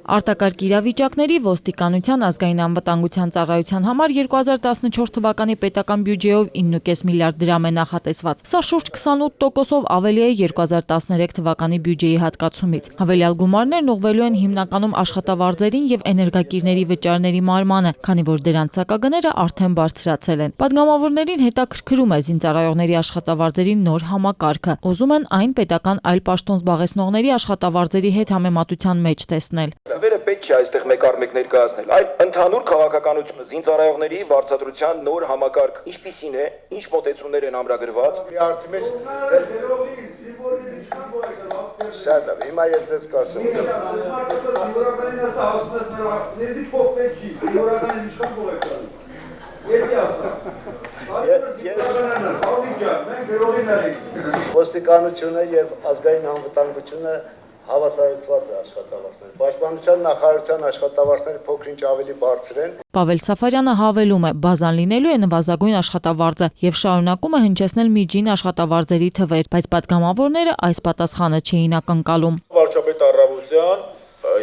Արտակարգ իրավիճակների ոստիկանության ազգային անվտանգության ծառայության համար 2014 թվականի պետական բյուջեով 9.5 միլիարդ դրամ է նախատեսված։ Սա շուրջ 28%-ով ավելի է 2013 թվականի բյուջեի հատկացումից։ Հավելյալ գումարներն ուղղվելու են հիմնականում աշխատավարձերին եւ էներգակիրների վճարների մարմանը, քանի որ դրանց սակագները արդեն բարձրացել են։ Պատգամավորներին հետաքրքրում է զինծառայողների աշխատավարձերի նոր համակարգը։ Ուզում են այն պետական այլ պաշտոն զբաղեցնողների աշխատավարձերի հետ համեմատության մեջ տեսնել։ Վերը պետք չէ այստեղ մեկ առ մեկ ներկայացնել, այլ ընդհանուր քաղաքականությունը զինծառայողների վարձատրության նոր համակարգ, ինչպիսին է, ինչ մոտեցումներ են ամրագրված։ Շատ լավ, հիմա ես ձեզ կասեմ։ Ոստիկանությունը եւ ազգային անվտանգությունը հավասարեցված է աշխատավարձները։ Պաշտպանության նախարարության աշխատավարձները փոքր-ինչ ավելի բարձր են։ Պավել Սաֆարյանը հավելում է, բազան լինելու է նվազագույն աշխատավարձը եւ շարունակում է հնչեցնել միջին աշխատավարձերի թվեր, բայց պատգամավորները այս պատասխանը չէին ակնկալում։ Վարչապետ առավոտյան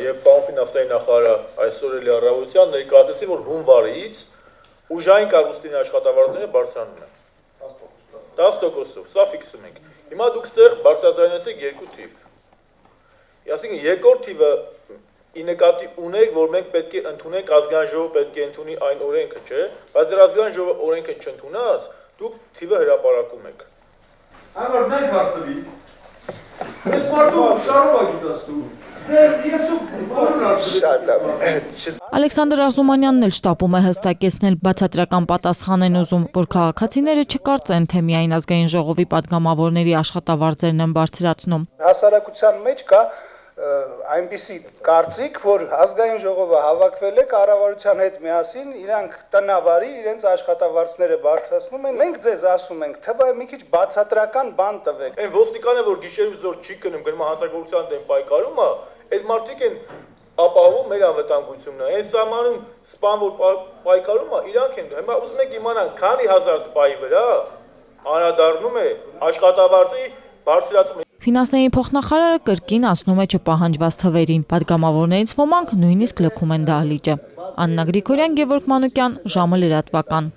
եւ պարոն ֆինանսների նախարարը այսօր էլի առավոտյան ներկայացրեցին, որ հունվարից ուժային կառույցների աշխատավարձները բարձրանում են 10%-ով, սա ֆիքսում ենք։ Հիմա դուք ստեղ բարձրացրեցիք երկու թիվ։ Այսինքն երկրորդ թիվը ի նկատի ունեք, որ մենք պետք է ընդունենք ազգային ժողովը պետք է ընդունի այն օրենքը, չէ՞, բայց դեռ ազգային ժողովը օրենքը չընդունած, դուք թիվը հրապարակում եք։ Համար մենք հաստվի։ Ես մարդու շարով ագիտացնում։ Ալեքսանդր Արզումանյանն էլ շտապում է հստակեցնել, բացատրական պատասխան են ուզում, որ քաղաքացիները չկարծեն, թե միայն ազգային ժողովի պատգամավորների աշխատավարձերն են բարձրացնում։ Հասարակության մեջ կա այնպիսի կարծիք, որ ազգային ժողովը հավաքվել է կառավարության հետ միասին, իրանք տնավարի իրենց աշխատավարձները բարձրացնում են։ Մենք ձեզ ասում ենք, թվայ մի քիչ բացատրական բան տվեք։ Այն ոստիկանը, որ գիշերու զոր չի գնում, գնում հանրագործության դեմ պայքարում է, այդ մարդիկ են ապահովում մեր անվտանգությունը։ Այս սահմանում սպան որ պայքարում է, իրանք են։ Հիմա ուզում եք իմանալ, քանի հազար սպայի վրա անդրադառնում է աշխատավարձի բարձրացումը։ Ֆինանսների փոխնախարարը կրկին ասնում է չպահանջված թվերին։ Պատգամավորներից ոմանք նույնիսկ լքում են դահլիճը։ Աննա Գրիգորյան, Գևորգ Մանուկյան, ժամը լրատվական։